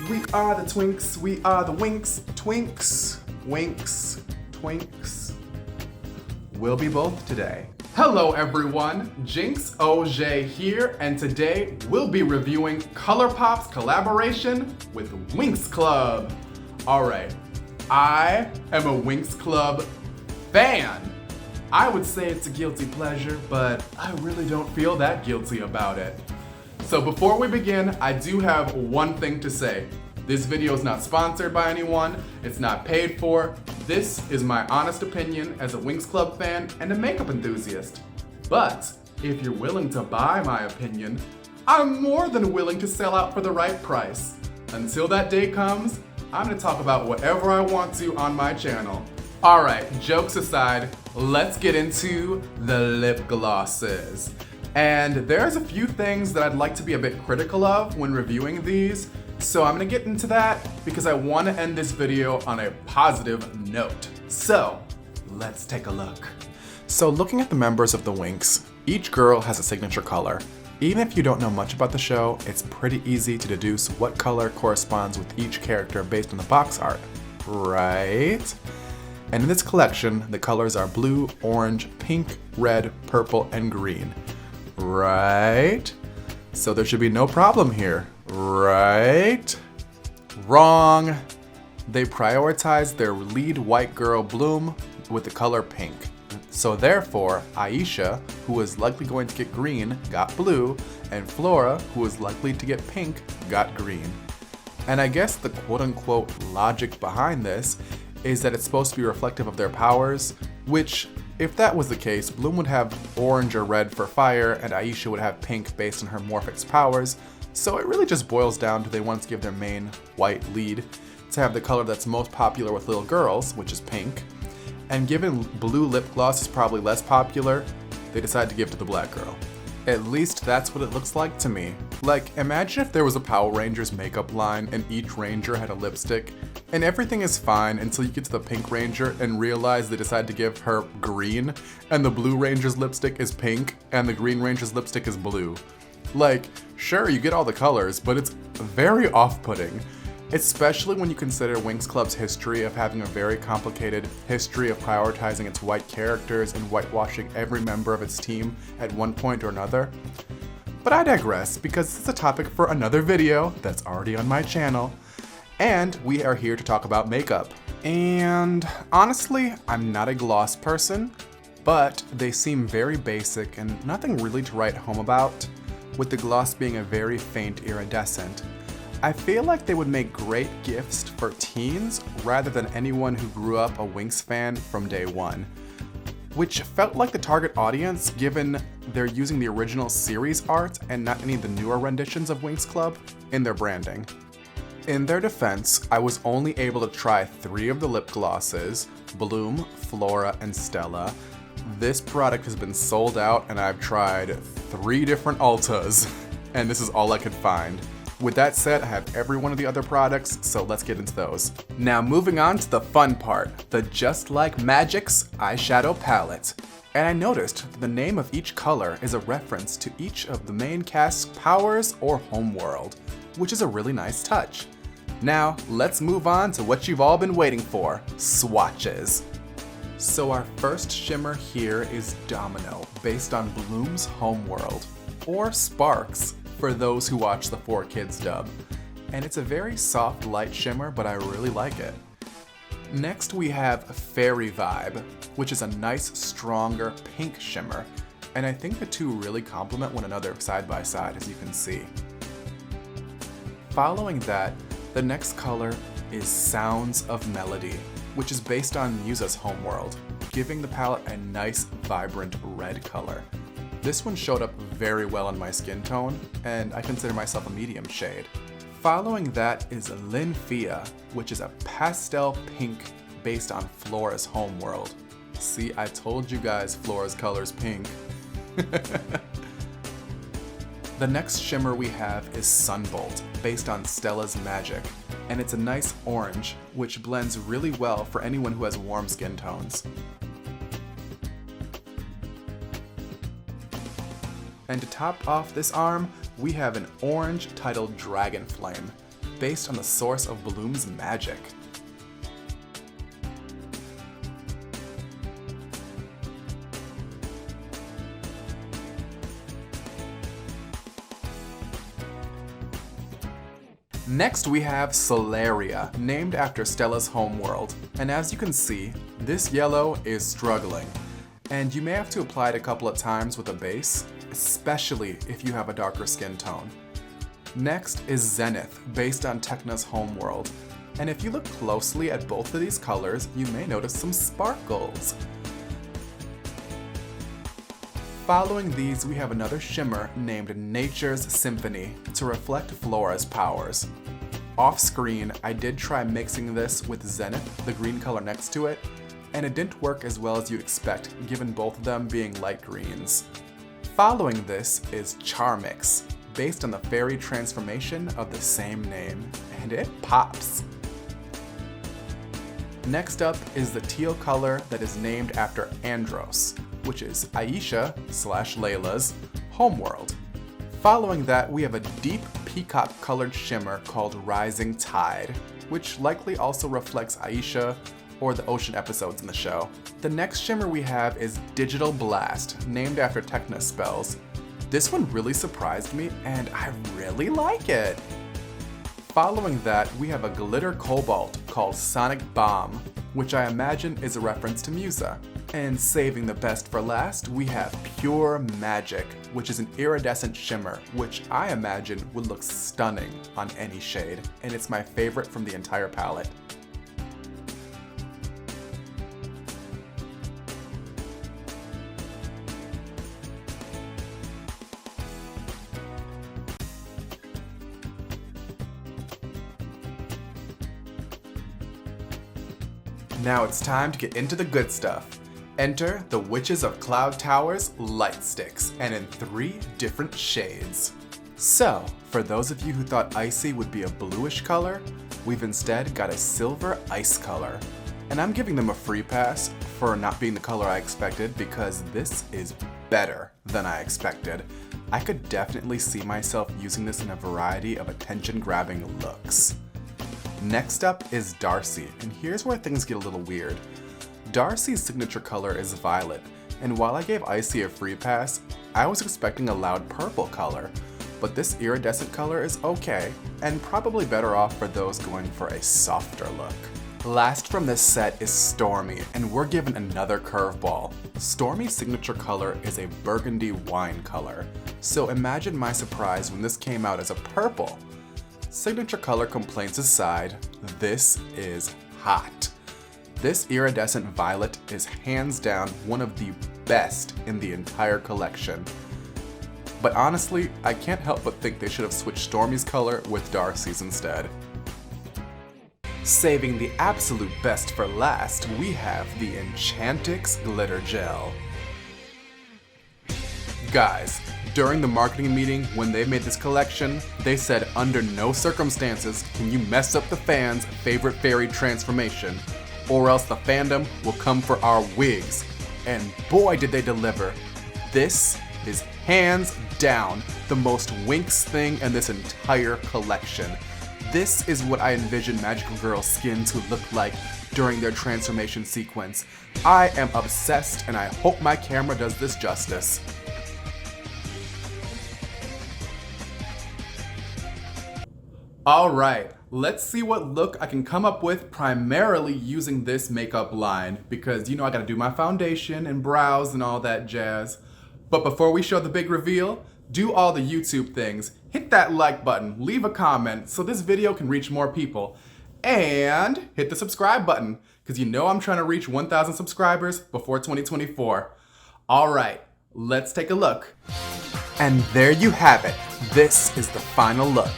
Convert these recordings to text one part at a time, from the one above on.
We are the Twinks, we are the Winx, Twinks, Winx, Twinks. We'll be both today. Hello everyone, Jinx Ogé here, and today we'll be reviewing Colourpop's collaboration with Winx Club. Alright, I am a Winx Club fan. I would say it's a guilty pleasure, but I really don't feel that guilty about it. So before we begin, I do have one thing to say. This video is not sponsored by anyone, it's not paid for. This is my honest opinion as a Winx Club fan and a makeup enthusiast. But if you're willing to buy my opinion, I'm more than willing to sell out for the right price. Until that day comes, I'm gonna talk about whatever I want to on my channel. Alright, jokes aside, let's get into the lip glosses. And there's a few things that I'd like to be a bit critical of when reviewing these, so I'm gonna get into that because I want to end this video on a positive note. So, let's take a look. So looking at the members of the Winx, each girl has a signature color. Even if you don't know much about the show, it's pretty easy to deduce what color corresponds with each character based on the box art, right? And in this collection, the colors are blue, orange, pink, red, purple, and green. Right? So there should be no problem here, right? Wrong. They prioritized their lead white girl Bloom with the color pink. So therefore, Aisha, who is likely going to get green, got blue, and Flora, who is likely to get pink, got green. And I guess the quote-unquote logic behind this is that it's supposed to be reflective of their powers, which, if that was the case, Bloom would have orange or red for fire, and Aisha would have pink based on her Morphix powers, so it really just boils down to they wanted to give their main white lead to have the color that's most popular with little girls, which is pink, and given blue lip gloss is probably less popular, they decided to give it to the black girl. At least that's what it looks like to me. Like, imagine if there was a Power Rangers makeup line and each ranger had a lipstick, and everything is fine until you get to the pink ranger and realize they decided to give her green, and the blue ranger's lipstick is pink, and the green ranger's lipstick is blue. Like, sure, you get all the colors, but it's very off-putting. Especially when you consider Winx Club's history of having a very complicated history of prioritizing its white characters and whitewashing every member of its team at one point or another. But I digress, because this is a topic for another video that's already on my channel, and we are here to talk about makeup. And honestly, I'm not a gloss person, but they seem very basic and nothing really to write home about, with the gloss being a very faint iridescent. I feel like they would make great gifts for teens rather than anyone who grew up a Winx fan from day one, which felt like the target audience given they're using the original series art and not any of the newer renditions of Winx Club in their branding. In their defense, I was only able to try 3 of the lip glosses, Bloom, Flora, and Stella. This product has been sold out and I've tried 3 different Ultas, and this is all I could find. With that said, I have every one of the other products, so let's get into those. Now moving on to the fun part, the Just Like Magic's eyeshadow palette. And I noticed that the name of each color is a reference to each of the main cast's powers or homeworld, which is a really nice touch. Now, let's move on to what you've all been waiting for, swatches. So our first shimmer here is Domino, based on Bloom's homeworld, or Sparks, for those who watch the 4Kids dub. And it's a very soft light shimmer, but I really like it. Next we have Fairy Vibe, which is a nice, stronger pink shimmer, and I think the two really complement one another side by side, as you can see. Following that, the next color is Sounds of Melody, which is based on Musa's homeworld, giving the palette a nice, vibrant red color. This one showed up very well on my skin tone, and I consider myself a medium shade. Following that is Linfia, which is a pastel pink based on Flora's homeworld. See, I told you guys Flora's color's pink. The next shimmer we have is Sunbolt, based on Stella's magic, and it's a nice orange, which blends really well for anyone who has warm skin tones. And to top off this arm, we have an orange titled Dragon Flame. based on the source of Bloom's magic. Next we have Solaria, named after Stella's homeworld, and as you can see, this yellow is struggling, and you may have to apply it a couple of times with a base, especially if you have a darker skin tone. Next is Zenith, based on Tecna's homeworld, and if you look closely at both of these colors, you may notice some sparkles. Following these, we have another shimmer named Nature's Symphony to reflect Flora's powers. Off screen, I did try mixing this with Zenith, the green color next to it, and it didn't work as well as you'd expect, given both of them being light greens. Following this is CHARMIX, based on the fairy transformation of the same name, and it pops. Next up is the teal color that is named after Andros, which is Aisha/Layla's homeworld. Following that, we have a deep peacock-colored shimmer called Rising Tide, which likely also reflects Aisha or the ocean episodes in the show. The next shimmer we have is Digital Blast, named after Tecna spells. This one really surprised me, and I really like it. Following that, we have a glitter cobalt called Sonic Bomb, which I imagine is a reference to Musa. And saving the best for last, we have Pure Magic, which is an iridescent shimmer, which I imagine would look stunning on any shade, and it's my favorite from the entire palette. Now it's time to get into the good stuff. Enter the Witches of Cloud Tower's Lite Stix, and in 3 different shades. So, for those of you who thought Icy would be a bluish color, we've instead got a silver ice color. And I'm giving them a free pass for not being the color I expected because this is better than I expected. I could definitely see myself using this in a variety of attention-grabbing looks. Next up is DARCY, and here's where things get a little weird. DARCY's signature color is violet, and while I gave Icy a free pass, I was expecting a loud purple color, but this iridescent color is okay, and probably better off for those going for a softer look. Last from this set is STORMY, and we're given another curveball. STORMY's signature color is a burgundy wine color, so imagine my surprise when this came out as a purple. Signature color complaints aside, this is hot. This iridescent violet is hands down one of the best in the entire collection. But honestly, I can't help but think they should have switched Stormy's color with DARCY's instead. Saving the absolute best for last, we have the Enchantix Glitter Gel. Guys, during the marketing meeting when they made this collection, they said under no circumstances can you mess up the fans' favorite fairy transformation, or else the fandom will come for our wigs. And boy did they deliver. This is hands down the most Winx thing in this entire collection. This is what I envision Magical Girl's skin to look like during their transformation sequence. I am obsessed and I hope my camera does this justice. Alright, let's see what look I can come up with primarily using this makeup line, because you know I gotta do my foundation and brows and all that jazz. But before we show the big reveal, do all the YouTube things. Hit that like button, leave a comment so this video can reach more people, and hit the subscribe button, because you know I'm trying to reach 1,000 subscribers before 2024. Alright, let's take a look. And there you have it. This is the final look.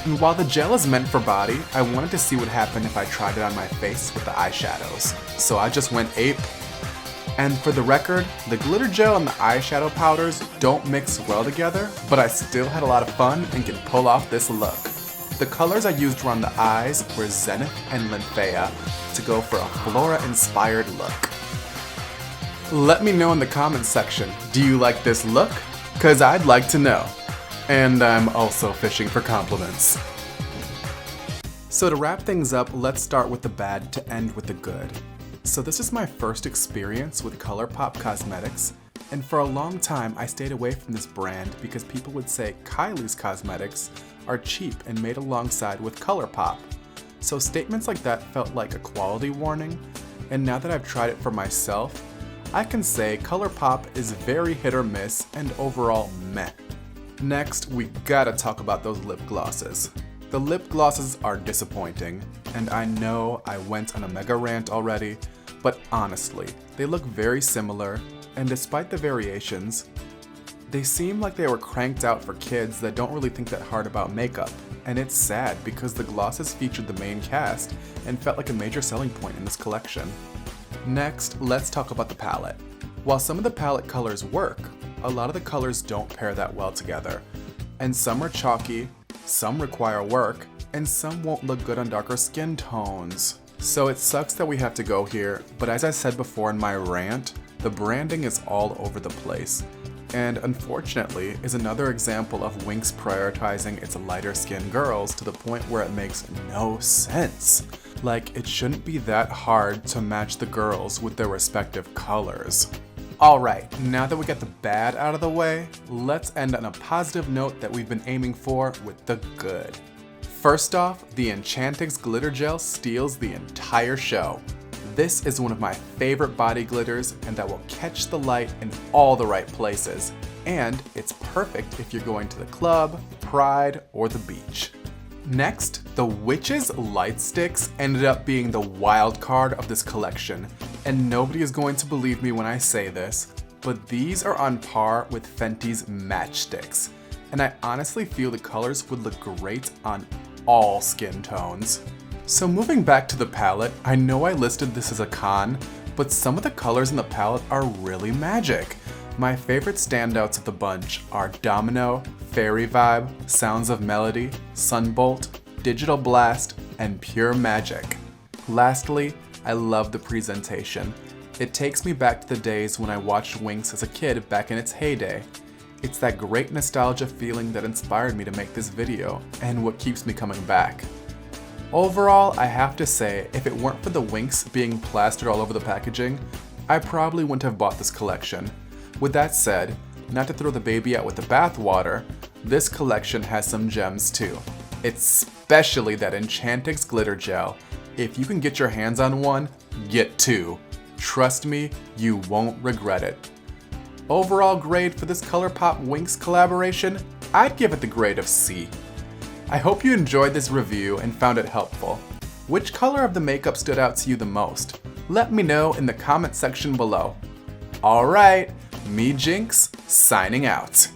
And while the gel is meant for body, I wanted to see what happened if I tried it on my face with the eyeshadows. So I just went ape. And for the record, the glitter gel and the eyeshadow powders don't mix well together, but I still had a lot of fun and can pull off this look. The colors I used around the eyes were Zenith and Lymphea to go for a Flora-inspired look. Let me know in the comments section, do you like this look? 'Cause I'd like to know. And I'm also fishing for compliments. So to wrap things up, let's start with the bad to end with the good. So this is my first experience with Colourpop cosmetics, and for a long time I stayed away from this brand because people would say Kylie's cosmetics are cheap and made alongside with Colourpop. So statements like that felt like a quality warning, and now that I've tried it for myself, I can say Colourpop is very hit or miss and overall meh. Next, we gotta talk about those lip glosses. The lip glosses are disappointing, and I know I went on a mega rant already, but honestly, they look very similar, and despite the variations, they seem like they were cranked out for kids that don't really think that hard about makeup, and it's sad because the glosses featured the main cast and felt like a major selling point in this collection. Next, let's talk about the palette. While some of the palette colors work, a lot of the colors don't pair that well together, and some are chalky, some require work, and some won't look good on darker skin tones. So it sucks that we have to go here, but as I said before in my rant, the branding is all over the place, and unfortunately is another example of Winx prioritizing its lighter skinned girls to the point where it makes no sense. Like, it shouldn't be that hard to match the girls with their respective colors. Alright, now that we got the bad out of the way, let's end on a positive note that we've been aiming for with the good. First off, the Enchantix glitter gel steals the entire show. This is one of my favorite body glitters, and that will catch the light in all the right places. And it's perfect if you're going to the club, Pride, or the beach. Next, the Witch's Lite Stix ended up being the wild card of this collection, and nobody is going to believe me when I say this, but these are on par with Fenty's Matchsticks, and I honestly feel the colors would look great on all skin tones. So moving back to the palette, I know I listed this as a con, but some of the colors in the palette are really magic. My favorite standouts of the bunch are Domino, Fairy Vibe, Sounds of Melody, Sunbolt, Digital Blast, and Pure Magic. Lastly, I love the presentation. It takes me back to the days when I watched Winx as a kid back in its heyday. It's that great nostalgia feeling that inspired me to make this video, and what keeps me coming back. Overall, I have to say, if it weren't for the Winx being plastered all over the packaging, I probably wouldn't have bought this collection. With that said, not to throw the baby out with the bathwater, this collection has some gems too. Especially that Enchantix glitter gel. If you can get your hands on one, get two. Trust me, you won't regret it. Overall grade for this Colourpop Winx collaboration, I'd give it the grade of C. I hope you enjoyed this review and found it helpful. Which color of the makeup stood out to you the most? Let me know in the comment section below. Alright, me Jinx, signing out.